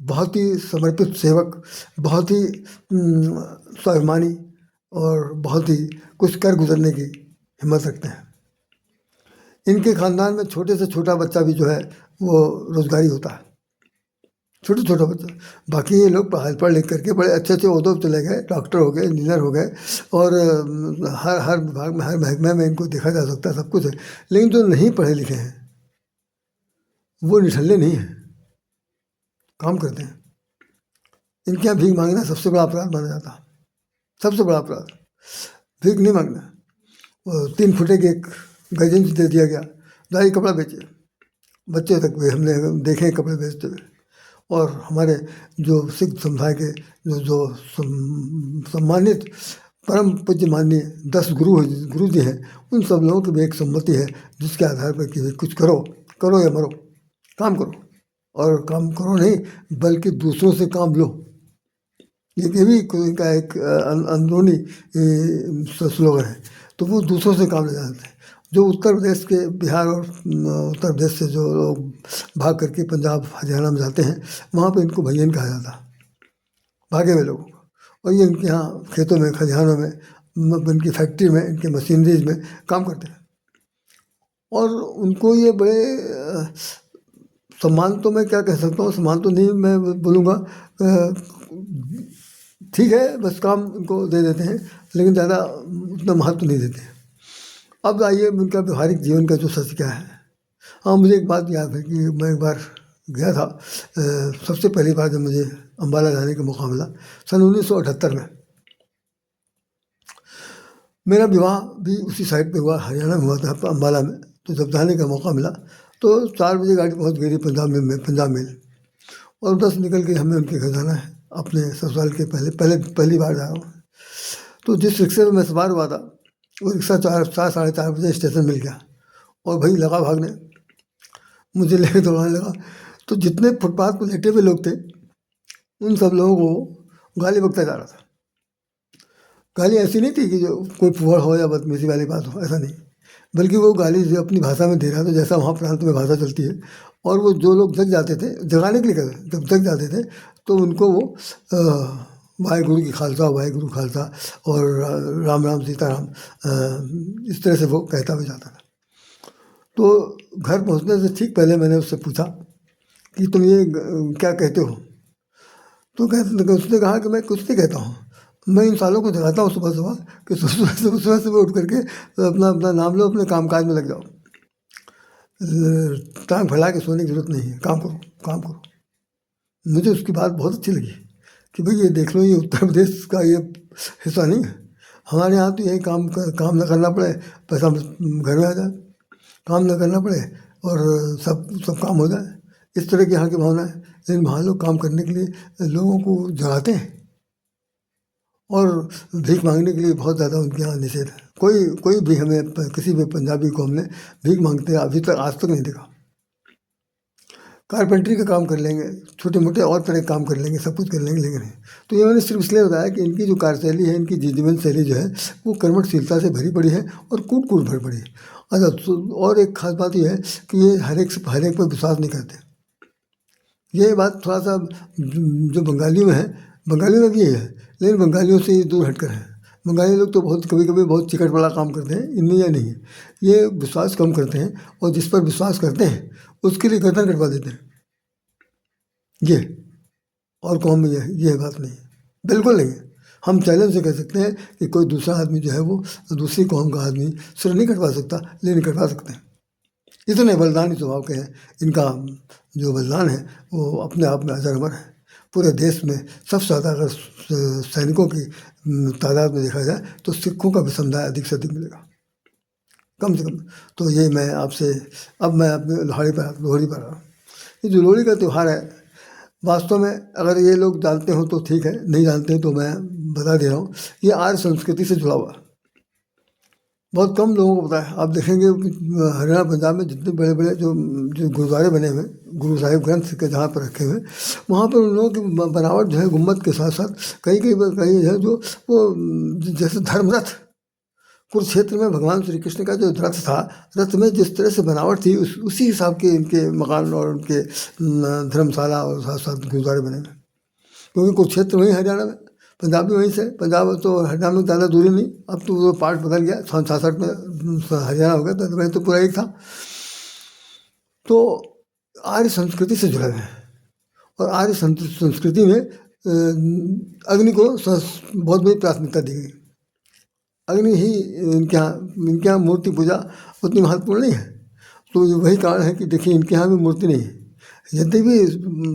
बहुत ही समर्पित सेवक, बहुत ही स्वाभिमानी और बहुत ही कुछ कर गुजरने की हिम्मत रखते हैं। इनके ख़ानदान में छोटे से छोटा बच्चा भी जो है वो रोजगारी होता है, छोटा छोटा बच्चा। बाकी ये लोग पढ़ लिख करके बड़े अच्छे अच्छे ओहदों पर चले गए, डॉक्टर हो गए, इंजीनियर हो गए, और हर हर विभाग में, हर महकमे में इनको देखा जा सकता है, सब कुछ है। लेकिन जो नहीं पढ़े लिखे हैं वो निठल्ले नहीं हैं, काम करते हैं। इनके यहाँ भीख मांगना सबसे बड़ा अपराध माना जाता है, सबसे बड़ा अपराध भीख नहीं मांगना। 3 फुटे की एक गंजी दे दिया गया, जाइए कपड़ा बेचे। बच्चे तक भी हमने देखे कपड़े बेचते हुए। और हमारे जो सिख समुदाय के जो सम्मानित परम पूज्य माननीय 10 गुरु जी हैं, उन सब लोगों की भी एक सम्मति है जिसके आधार पर कि कुछ करो या मरो, काम करो। और काम करो नहीं बल्कि दूसरों से काम लो, ये भी इनका एक अंदरूनी स्लोगन है। तो वो दूसरों से काम ले जाते हैं। जो उत्तर प्रदेश के, बिहार और उत्तर प्रदेश से जो लोग भाग करके पंजाब हरियाणा में जाते हैं, वहाँ पे इनको भैयन कहा जाता है, भागे हुए लोगों को। और ये इनके यहाँ खेतों में, खलिहानों में, इनकी फैक्ट्री में, इनके मशीनरीज में काम करते हैं। और उनको ये बड़े सम्मान, तो मैं क्या कह सकता हूँ, सम्मान तो नहीं मैं बोलूँगा, ठीक है, बस काम इनको दे देते हैं, लेकिन ज़्यादा उतना महत्व नहीं देते हैं। अब आइए उनका व्यवहारिक जीवन का जो सच क्या है। हाँ, मुझे एक बात याद है कि मैं एक बार गया था, सबसे पहली बार जब मुझे अम्बाला जाने का मौका मिला सन 1978 में। मेरा विवाह भी उसी साइड पे हुआ, हरियाणा में हुआ था, अम्बाला में। तो जब जाने का मौका मिला तो 4 बजे गाड़ी पहुँच गई थी पंजाब मेल, और 10 निकल के हमें उनके घर जाना है, अपने ससुराल के पहली बार जा रहा हूँ। तो जिस रिक्शे में मैं सवार हुआ था वो रिक्शा 4 साढ़े 4 बजे स्टेशन मिल गया, और भाई लगा भागने, मुझे लेके दौड़ाने लगा। तो जितने फुटपाथ पर लेटे हुए लोग थे उन सब लोगों को गाली बकता जा रहा था। गाली ऐसी नहीं थी कि जो कोई फुहड़ हो या बदतमीजी वाली बात हो, ऐसा नहीं, बल्कि वो गाली जो अपनी भाषा में दे रहा था, जैसा वहाँ प्रांत में भाषा चलती है। और वो जो लोग जग जाते थे, जगाने के लिए कहते, जब जग जाते थे तो उनको वो वाहेगुरु की खालसा, वाहेगुरु खालसा, और राम राम सीताराम, इस तरह से वो कहता भी जाता था। तो घर पहुंचने से ठीक पहले मैंने उससे पूछा कि तुम ये क्या कहते हो। तो उसने कहा कि मैं कुछ नहीं कहता हूँ, मैं इन सालों को जगाता हूँ सुबह सुबह कि सुबह उठ करके अपना नाम लो, अपने काम काज में लग जाओ, टांग फैला के सोने की जरूरत नहीं है, काम करो काम करो। मुझे उसकी बात बहुत अच्छी लगी कि भाई ये देख लो, ये उत्तर प्रदेश का ये हिस्सा नहीं है। हमारे यहाँ तो यही काम न करना पड़े, पैसा घर में आ जाए, काम न करना पड़े और सब काम हो जाए, इस तरह की यहाँ की भावना है। लेकिन वहाँ लोग काम करने के लिए लोगों को जगाते हैं, और भीख मांगने के लिए बहुत ज़्यादा उनके यहाँ निषेध है। कोई भी हमें किसी भी पंजाबी को हमने भीख मांगते अभी तक आज तक नहीं देखा। कारपेंटरी का काम कर लेंगे, छोटे मोटे और तरह के काम कर लेंगे, सब कुछ कर लेंगे, लेकिन नहीं। तो ये मैंने सिर्फ इसलिए बताया कि इनकी जो कार्यशैली है, इनकी जीवन शैली जो है वो कर्मठशीलता से भरी पड़ी है और कूट भर पड़ी है। अच्छा, और एक खास बात यह है कि ये हर एक पर विश्वास नहीं करते। ये बात थोड़ा सा जो बंगालियों में है, बंगालियों में भी यही है, लेकिन बंगालियों से ये दूर हटकर है। बंगाली लोग तो कभी कभी बहुत चिकट वाला काम करते हैं, इनमें यह नहीं है। ये विश्वास कम करते हैं, और जिस पर विश्वास करते हैं उसके लिए गर्दन कटवा देते हैं। ये और कौन में ये बात नहीं है, बिल्कुल नहीं है। हम चैलेंज से कह सकते हैं कि कोई दूसरा आदमी जो है वो दूसरी कौम का आदमी सिर नहीं कटवा सकता, लेकिन कटवा सकते हैं। इतने बलिदानी स्वभाव के हैं। इनका जो बलिदान है वो अपने आप में अजर अमर है। पूरे देश में सबसे ज़्यादा अगर सैनिकों की तादाद में देखा जाए तो सिखों का भी समुदाय अधिक से अधिक मिलेगा, कम से कम। तो ये मैं आपसे, अब मैं अपने लोहड़ी पर आ रहा हूँ। ये जो लोहड़ी का त्यौहार है, वास्तव में अगर ये लोग जानते हो तो ठीक है, नहीं जानते हैं तो मैं बता दे रहा हूँ, ये आर्य संस्कृति से जुड़ा हुआ है। बहुत कम लोगों को पता है। आप देखेंगे हरियाणा पंजाब में जितने बड़े बड़े जो गुरुद्वारे बने हुए, गुरु साहिब ग्रंथ के जहाँ पर रखे हुए, वहाँ पर उन लोगों की बनावट जो है गुम्बद के साथ साथ कई है जो वो जैसे धर्मरथ, कुरुक्षेत्र में भगवान श्री कृष्ण का जो रथ था, रथ में जिस तरह से बनावट थी उसी हिसाब के इनके मकान और उनके धर्मशाला और साथ साथ गुरुद्वारे बने हुए। क्योंकि कुरुक्षेत्र वहीं हरियाणा में, पंजाब भी वहीं से, पंजाब तो हरियाणा में ज़्यादा दूरी नहीं, अब तो वो पार्ट बदल गया, 66 में हरियाणा हो गया, तो वहीं तो पूरा एक था। तो आर्य संस्कृति से जुड़े हुए हैं और आर्य संस्कृति में अग्नि को बहुत बड़ी प्राथमिकता दी गई। अग्नि ही इनके यहाँ मूर्ति पूजा उतनी महत्वपूर्ण नहीं है। तो वही कारण है कि देखिए इनके यहाँ भी मूर्ति नहीं है। यदि भी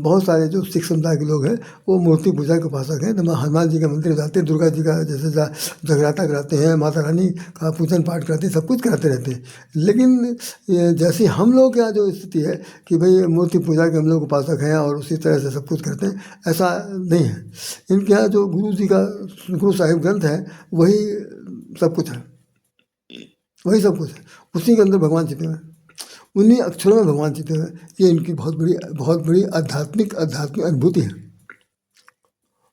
बहुत सारे जो सिख समुदाय के लोग हैं वो मूर्ति पूजा के उपासक हैं, तो हनुमान जी के मंदिर जाते हैं, दुर्गा जी का जैसे जगराता कराते हैं, माता रानी का पूजन पाठ करते हैं, सब कुछ कराते रहते हैं। लेकिन जैसे हम लोग के यहाँ जो स्थिति है कि भाई मूर्ति पूजा के हम लोग उपासक हैं और उसी तरह से सब कुछ करते हैं, ऐसा नहीं है। इनके यहाँ जो गुरु जी का गुरु साहिब ग्रंथ है वही सब कुछ है, वही सब कुछ है, उसी के अंदर भगवान छिपे हुए हैं, उन्हीं अक्षरों में भगवान छिपे हुए हैं। ये इनकी बहुत बड़ी आध्यात्मिक अनुभूति है।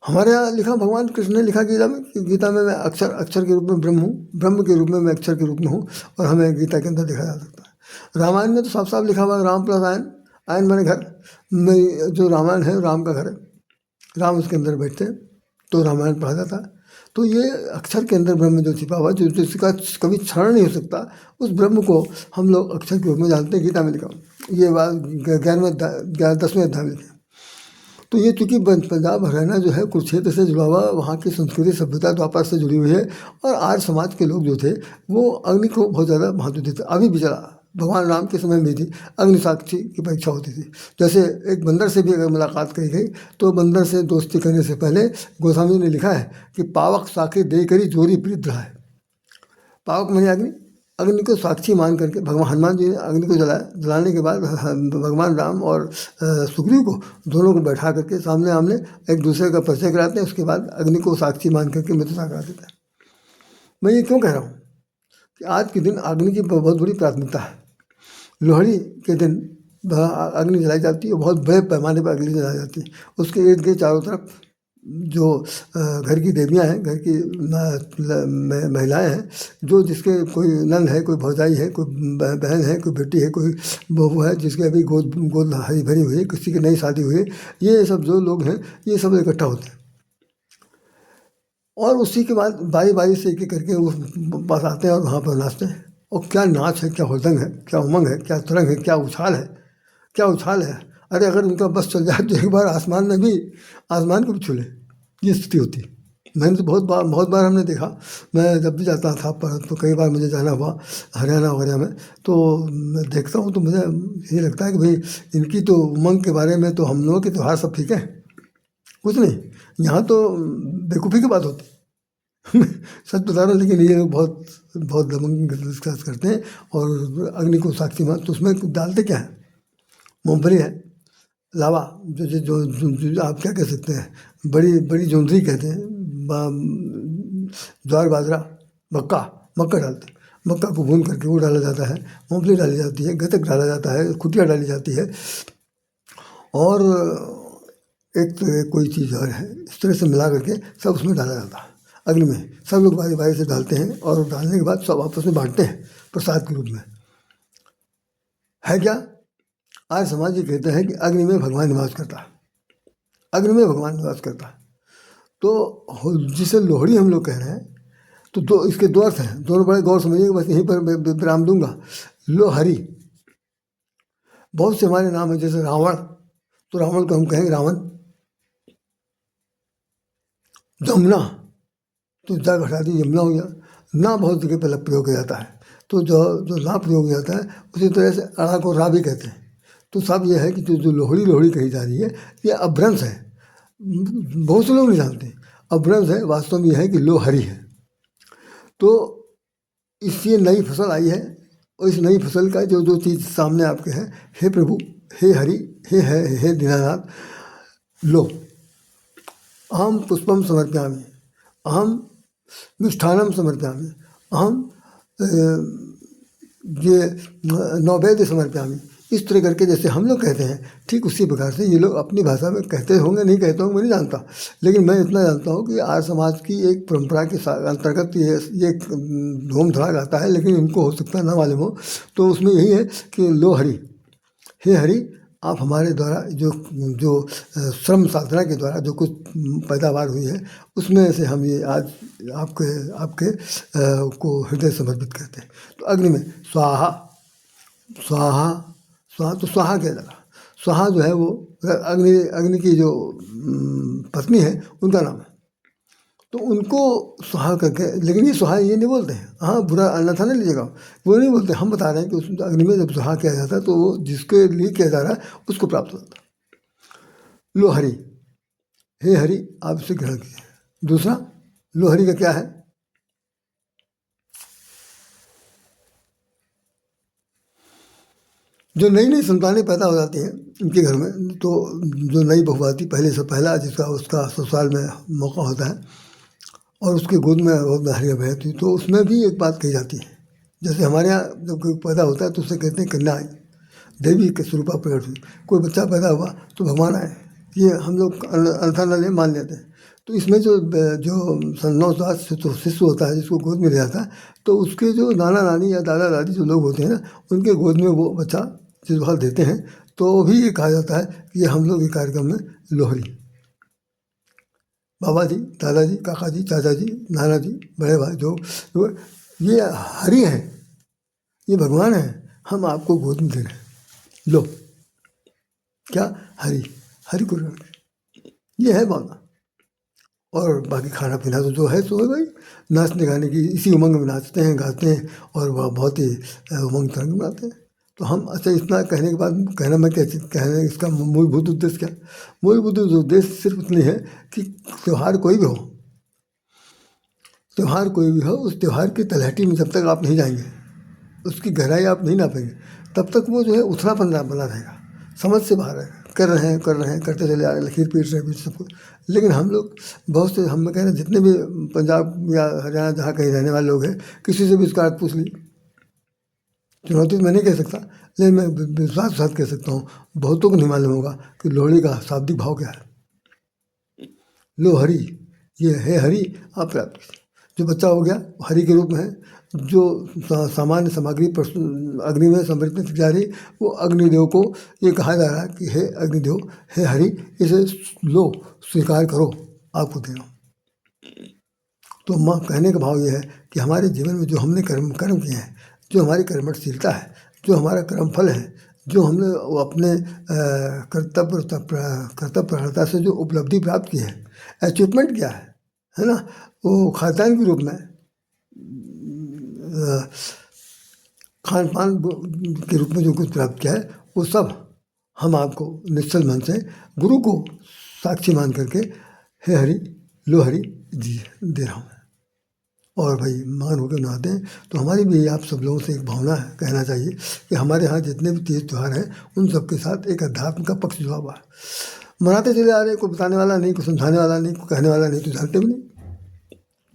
हमारे यहाँ लिखा, भगवान कृष्ण ने लिखा गीता में मैं अक्षर के रूप में ब्रह्म हूँ, ब्रह्म के रूप में मैं अक्षर के रूप में हूँ, और हमें गीता के अंदर देखा जा सकता है। रामायण में तो साफ साफ लिखा हुआ राम प्लस आयन, आयन माने घर में, जो रामायण है राम का घर है, राम उसके अंदर बैठते हैं तो रामायण पढ़ा जाता है। तो ये अक्षर के अंदर ब्रह्म जो छिपा हुआ, जो जिसका कभी क्षरण नहीं हो सकता, उस ब्रह्म को हम लोग अक्षर के रूप में जानते हैं। गीता में लिखा, ये बात 10वें अध्याय में लिखा। तो ये चूँकि पंजाब हरियाणा जो है कुरुक्षेत्र से जुड़ा हुआ, वहाँ की संस्कृति सभ्यता द्वापर से जुड़ी हुई है, और आर्य समाज के लोग जो थे वो अग्नि को बहुत ज़्यादा महत्व देते। अभी भी चला, भगवान राम के समय में भी अग्नि साक्षी की परीक्षा होती थी। जैसे एक बंदर से भी अगर मुलाकात करी गई तो बंदर से दोस्ती करने से पहले गोस्वामी ने लिखा है कि पावक साखी दे करी जोरी प्रीत रहा है। पावक माने अग्नि, अग्नि को साक्षी मान करके भगवान हनुमान जी ने अग्नि को जलाया। जलाने के बाद भगवान राम और सुग्रीव को दोनों को बैठा करके सामने आमने एक दूसरे का परिचय कराते हैं। उसके बाद अग्नि को साक्षी मान करके मित्रता करा देते हैं। मैं ये क्यों कह रहा हूँ कि आज के दिन अग्नि की बहुत बड़ी प्राथमिकता है। लोहड़ी के दिन अग्नि जलाई जाती है, बहुत बड़े पैमाने पर अग्नि जलाई जाती है। उसके इर्द गिर्द चारों तरफ जो घर की देवियाँ हैं, घर की महिलाएं हैं, जो जिसके कोई नंद है, कोई भौजाई है, कोई बहन है, कोई बेटी है, कोई बहू है, जिसके अभी गोद हरी भरी हुई है, किसी की नई शादी हुई है, ये सब जो लोग हैं ये सब इकट्ठा होते हैं और उसी के बाद बारी बारी से एक एक करके उस पास आते हैं और वहाँ पर नाचते हैं। और क्या नाच है, क्या हुड़दंग है, क्या उमंग है, क्या तरंग है, क्या उछाल है, क्या उछाल है। अरे अगर उनका बस चल जाए तो एक बार आसमान को भी छू ले, ये स्थिति होती है। मैंने तो बहुत बार हमने देखा। मैं जब भी जाता था पर तो कई बार मुझे जाना हुआ हरियाणा वगैरह में, तो मैं देखता हूँ तो मुझे ये लगता है कि भाई इनकी तो उमंग के बारे में तो हम लोगों के त्यौहार सब ठीक है, कुछ नहीं, यहाँ तो बेवकूफ़ी की बात होती सच बता रहा हूँ। लेकिन ये लोग बहुत दबंग डिस्कस करते हैं और अग्नि को साक्षी मान, तो उसमें डालते क्या है, मूँगफली है, लावा, जो आप क्या कह सकते हैं, बड़ी जोंधरी कहते हैं, ज्वार बाजरा, मक्का डालते हैं। मक्का को भून करके वो डाला जाता है, मूँगफली डाली जाती है, गतक डाला जाता है, खुटिया डाली जाती है, और एक कोई चीज़ और है, इस तरह से मिला करके सब उसमें डाला जाता है। अग्नि में सब लोग बारी बारी से डालते हैं और डालने के बाद सब आपस में बांटते हैं प्रसाद के रूप में। है क्या, आज समाज ये कहते हैं कि अग्नि में भगवान निवास करता है, अग्नि में भगवान निवास करता है। तो जिसे लोहड़ी हम लोग कह रहे हैं, तो इसके दो अर्थ हैं, दोनों बड़े गौर समझिएगा, बस यहीं पर विराम दूंगा। लोहरी, बहुत से हमारे नाम है, जैसे रावण, तो रावण को हम कहेंगे रावण। जमुना, तो जा घटा दी यमुना हो गया। ना बहुत जगह पर प्रयोग किया जाता है, तो जो ना प्रयोग किया जाता है उसी तरह से अड़ा को रा भी कहते हैं। तो सब ये है कि जो लोहड़ी कही जा रही है ये अपभ्रंश है, बहुत से लोग नहीं जानते, अपभ्रंश है। वास्तव में यह है कि लोहरी है। तो इससे नई फसल आई है और इस नई फसल का जो चीज़ सामने आपके है, हे प्रभु, हे हरि, हे दीनानाथ, लो अहम पुष्पम समर्पयामि, अहम मिष्ठानम समर्पयामि, अहम ये नैवेद्य समर्पयामि, इस तरह करके जैसे हम लोग कहते हैं, ठीक उसी प्रकार से ये लोग अपनी भाषा में कहते होंगे, नहीं कहते होंगे मैं नहीं जानता, लेकिन मैं इतना जानता हूँ कि आर्य समाज की एक परंपरा के अंतर्गत ये धूम धड़ाक आता है, लेकिन इनको हो सकता है ना मालूम हो। तो उसमें यही है कि लो हरि, हे हरि, आप हमारे द्वारा जो जो श्रम साधना के द्वारा जो कुछ पैदावार हुई है, उसमें से हम ये आज आपके आपके को हृदय समर्पित करते हैं। तो अग्नि में स्वाहा, स्वाहा, स्वाहा, तो स्वाहा क्या लगा, स्वाहा जो है वो अग्नि अग्नि की जो पत्नी है उनका नाम है। तो उनको सुहा करके, लेकिन ये सुहा ये नहीं बोलते हैं, हाँ बुरा अन्यथा नहीं लीजिएगा, वो नहीं बोलते। हम बता रहे हैं कि उस अग्नि में जब सुहा किया जाता है तो वो जिसके लिए किया जा रहा है उसको प्राप्त होता है। लो हरि, हे हरि, आप इसे ग्रहण कीजिए। दूसरा लो हरि का क्या है, जो नई नई संतानें पैदा हो जाती हैं उनके घर में, तो जो नई बहू आती पहले से पहला जिसका उसका ससुराल में मौका होता है और उसके गोद में बहुत नारियाँ बहती, तो उसमें भी एक बात कही जाती है। जैसे हमारे यहाँ जब कोई पैदा होता है तो उसे कहते हैं कन्या आई, देवी के स्वरूपा प्रकट हुई। कोई बच्चा पैदा हुआ तो भगवान आए, ये हम लोग अन्यथा न मान लेते हैं। तो इसमें जो जो नवजात शिशु होता है जिसको गोद में लिया जाता है, तो उसके जो नाना नानी या दादा दादी जो लोग होते हैं ना, उनके गोद में वो बच्चा जिस बार देते हैं, तो भी ये कहा जाता है कि ये हम लोग ये कार्यक्रम में लोहड़ी, बाबा जी, दादाजी, काका जी, चाचा जी, नाना जी, बड़े भाई जो ये हरि हैं, ये भगवान हैं, हम आपको गोद में दे रहे हैं, लो क्या हरि, हरि को ये है भावना। और बाकी खाना पीना तो जो है सो है भाई, नाचने गाने की इसी उमंग में नाचते हैं गाते हैं और वह बहुत ही उमंग तरंग मनाते हैं। तो हम अच्छा इतना कहने के बाद कहना मैं कहने इसका मूलभूत उद्देश्य क्या, मूलभूत उद्देश्य सिर्फ इतनी है कि त्यौहार कोई भी हो, त्यौहार कोई भी हो, उस त्यौहार की तलहटी में जब तक आप नहीं जाएंगे, उसकी गहराई आप नहीं नापेंगे, तब तक वो जो है उथलापन बना रहेगा, समझ से बाहर है। कर रहे हैं करते चले आ रहे, लकीर पीट रहे सब कुछ। लेकिन हम लोग बहुत से, हम कह रहे हैं जितने भी पंजाब या हरियाणा जहाँ कहीं रहने वाले लोग हैं, किसी से भी इसका अर्थ पूछ ली, चुनौती मैं नहीं कह सकता, लेकिन मैं विश्वास के साथ कह सकता हूँ बहुतों को नहीं मालूम होगा कि लोहड़ी का शाब्दिक भाव क्या है। लो हरि, ये है हरि, आप प्राप्त कीजिए। जो बच्चा हो गया वो हरि के रूप में है, जो सामान्य सामग्री अग्नि में समर्पित की जा रही, वो अग्निदेव को ये कहा जा रहा है कि हे अग्निदेव, हे हरि, इसे लो, स्वीकार करो, आपको दे रहा हूँ। तो माँ कहने का भाव ये है कि हमारे जीवन में जो हमने कर्म किए हैं, जो हमारी कर्मशीलता है, जो हमारा कर्मफल है, जो हमने अपने कर्तव्यपरता से जो उपलब्धि प्राप्त की है, अचीवमेंट किया है ना, वो खानदान के रूप में खान पान के रूप में जो कुछ प्राप्त किया है, वो सब हम आपको निश्चल मन से गुरु को साक्षी मान करके हे हरि, लो हरि दे रहा हूँ। और भाई मान होकर नहाते हैं। तो हमारी भी आप सब लोगों से एक भावना है, कहना चाहिए कि हमारे यहाँ जितने भी तीज त्यौहार हैं, उन सब के साथ एक अध्यात्म का पक्ष जुड़ा हुआ है। मनाते चले आ रहे हैं, कोई बताने वाला नहीं, कोई समझाने वाला नहीं, कोई कहने वाला नहीं, तो जानते भी नहीं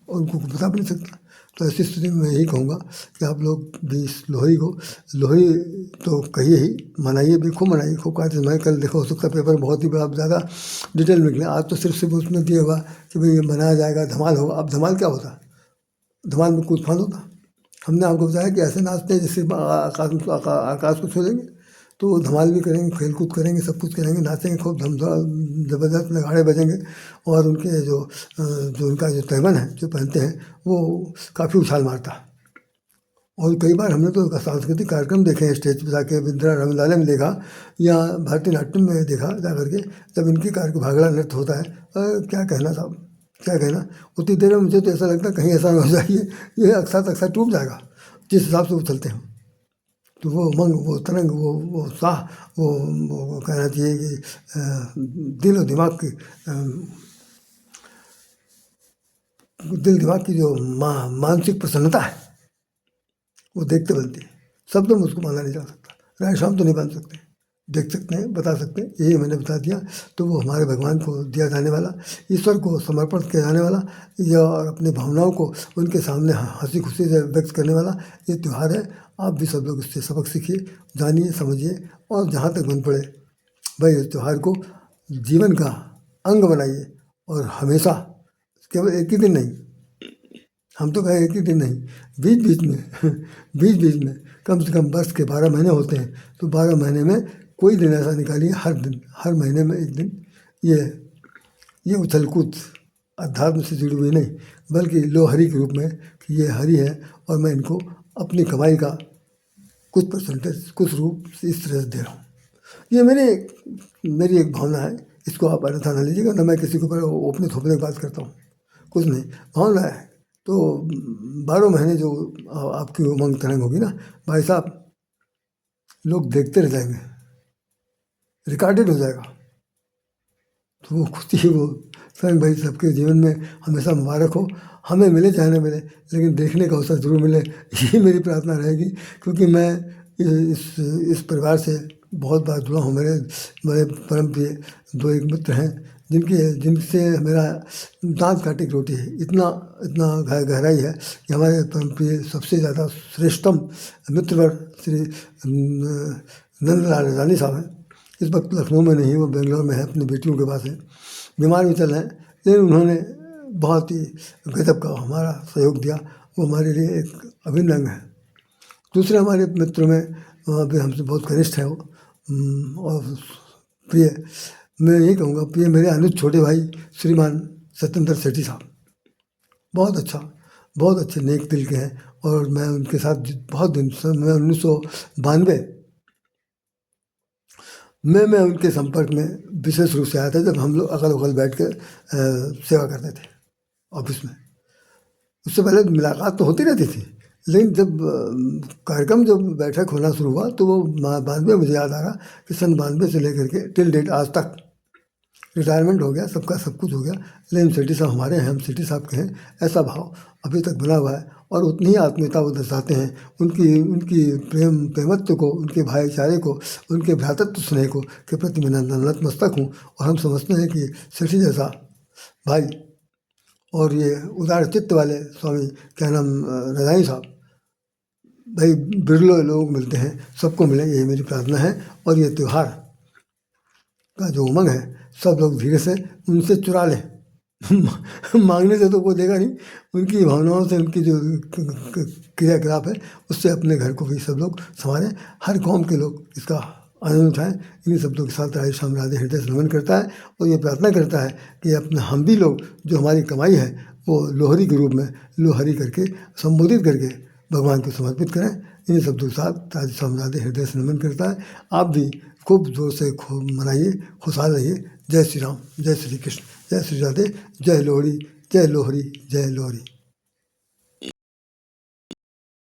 और उनको बता भी नहीं सकता। तो ऐसी स्थिति में मैं यही कहूँगा कि आप लोग भी इस लोहड़ी तो कहिए ही, मनाइए भी, खूब मनाइए, खूब काटे। मैं कल देखो हो सकता पेपर बहुत ही बहुत ज़्यादा डिटेल में निकले, आज तो सिर्फ उसमें दिया हुआ कि भाई ये मनाया जाएगा, धमाल होगा। अब धमाल क्या होता है, धमाल में कूद फान होता। हमने आपको बताया कि ऐसे नाचते हैं जिससे आकाश को छू लेंगे, तो धमाल भी करेंगे, खेल कूद करेंगे, सब कुछ करेंगे, नाचेंगे खूब, ज़बरदस्त नगाड़े बजेंगे और उनके जो उनका जो तैमन है जो पहनते हैं वो काफ़ी उछाल मारता है। और कई बार हमने तो सांस्कृतिक कार्यक्रम देखे हैं स्टेज पर जाके, विद्या रंगदाले में देखा या भारतीय नाट्यम में देखा जा करके, जब इनकी भागड़ा नृत्य होता है, क्या कहना साहब, क्या कहना। उतनी देर में मुझे तो ऐसा लगता है कहीं ऐसा हो जाए ये अक्सर टूट जाएगा जिस हिसाब से वो चलते हैं। तो वो उमंग, वो तरंग, वो उत्साह, वो कहना चाहिए कि दिल और दिमाग की जो मानसिक प्रसन्नता है वो देखते बनती है। शब्दों में उसको माना नहीं जा सकता, राय शाम तो नहीं बन सकते, देख सकते हैं, बता सकते हैं, यही मैंने बता दिया। तो वो हमारे भगवान को दिया जाने वाला, ईश्वर को समर्पण किया जाने वाला, या और अपनी भावनाओं को उनके सामने हंसी खुशी से व्यक्त करने वाला ये त्यौहार है। आप भी सब लोग इससे सबक सीखिए, जानिए, समझिए और जहाँ तक बन पड़े भाई इस त्यौहार को जीवन का अंग बनाइए और हमेशा, केवल एक ही दिन नहीं, हम तो कहें एक ही दिन नहीं, बीच बीच में बीच बीच में कम से कम वर्ष के 12 महीने होते हैं, तो 12 महीने में कोई दिन ऐसा निकालिए, हर दिन, हर महीने में एक दिन ये उछल कूद अध्यात्म से जुड़ी हुई नहीं, बल्कि लोहरी के रूप में कि ये हरि है और मैं इनको अपनी कमाई का कुछ परसेंटेज, कुछ रूप से इस तरह से दे रहा हूँ। ये मेरी एक भावना है, इसको आप अन्यथा न लीजिएगा, न मैं किसी के ऊपर ओपने थोपने की बात करता हूँ, कुछ नहीं, भावना है। तो 12 महीने जो आपकी उमंग तरंग होगी ना भाई साहब, लोग देखते रह जाएंगे, रिकॉर्डेड हो जाएगा। तो वो खुशी, वो स्वयं भाई सबके जीवन में हमेशा मुबारक हो, हमें मिले चाहे न मिले, लेकिन देखने का अवसर जरूर मिले, ये मेरी प्रार्थना रहेगी। क्योंकि मैं इस परिवार से बहुत बार जुड़ा हूँ। मेरे परम प्रिय 2 एक मित्र हैं जिनसे मेरा दांत काटे की रोटी है, इतना गहराई है कि हमारे परम प्रिय सबसे ज़्यादा श्रेष्ठतम मित्रवर श्री नंदलाल रानी साहब हैं। इस वक्त लखनऊ में नहीं, वो बेंगलोर में है, अपनी बेटियों के पास है, बीमार भी चल रहे हैं, लेकिन उन्होंने बहुत ही गजब का हमारा सहयोग दिया, वो हमारे लिए एक अभिन्न अंग है। दूसरे हमारे मित्रों में भी हमसे बहुत कनिष्ठ है वो, और प्रिय, मैं यही कहूँगा, प्रिय मेरे अनुज छोटे भाई श्रीमान सत्येंद्र सेठी साहब, बहुत अच्छे नेक दिल के हैं। और मैं उनके साथ बहुत दिन से, मैं 1992 में मैं उनके संपर्क में विशेष रूप से आया था, जब हम लोग अगल बगल बैठ कर सेवा करते थे ऑफिस में। उससे पहले मुलाकात तो होती रहती थी, लेकिन जब कार्यक्रम, जब बैठक होना शुरू हुआ, तो वो 92, मुझे याद आ रहा कि सन 92 से लेकर के टिल डेट आज तक, रिटायरमेंट हो गया सबका, सब कुछ हो गया, लेकिन सेठी साहब हमारे हैं, हम सेठी साहब के हैं, ऐसा भाव अभी तक बना हुआ है। और उतनी ही आत्मीयता वो दर्शाते हैं, उनकी प्रेमत्व को, उनके भाईचारे को, उनके भ्रातृत्व स्नेह को के प्रति मैं नतमस्तक हूँ। और हम समझते हैं कि सेठी जैसा भाई और ये उदार चित्त वाले स्वामी, क्या नाम, रजाई साहब, भाई बिरले लोग मिलते हैं, सबको मिले, यही मेरी प्रार्थना है। और ये त्यौहार का जो उमंग है, सब लोग धीरे से उनसे चुरा लें मांगने से तो कोई देगा नहीं, उनकी भावनाओं से, उनकी जो क्रियाकलाप है, उससे अपने घर को भी सब लोग संभालें, हर कौम के लोग इसका आनंद उठाएं। इन्हीं शब्दों के साथ राधे श्याम राधे हृदय से नमन करता है और ये प्रार्थना करता है कि अपने हम भी लोग जो हमारी कमाई है वो लोहरी के रूप में लोहरी करके संबोधित करके भगवान को समर्पित करें। इन्हीं शब्दों के साथ राधे श्याम राधे हृदय से नमन करता है। आप भी खूब जोर से खूब मनाइए, खुशहाल रहिए। जय श्री राम, जय श्री कृष्ण, जय श्री राधे, जय लोहरी, जय लोहरी, जय लोहरी।